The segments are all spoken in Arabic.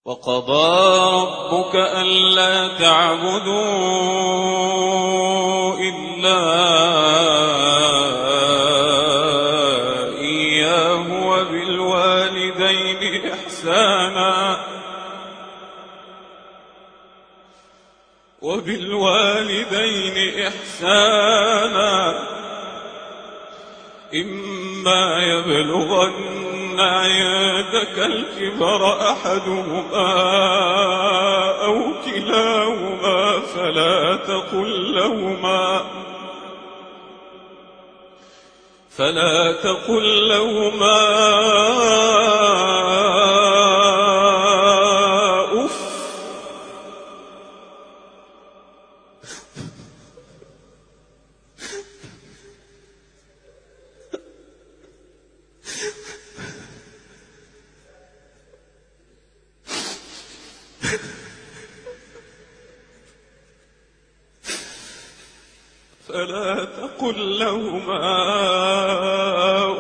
وقضى ربك ألا تعبدوا إلا إياه وبالوالدين إحسانا إما يبلغن عندك الكبر أحدهما أو كلاهما فلا تقل لهما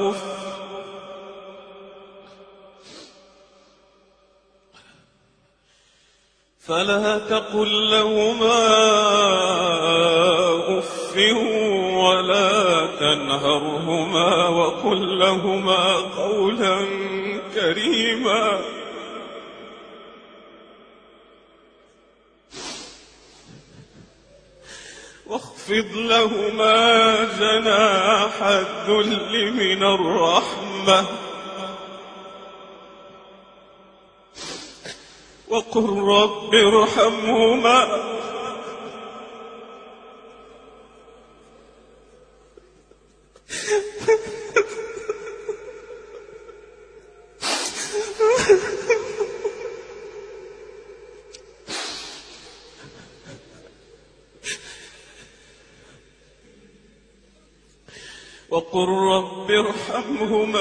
أف فلا تقل لهما أف ولا تنهرهما وقل لهما قولا كريما واخفض لهما جناح الذل من الرحمة وقل رب ارحمهما وقل رب ارحمهما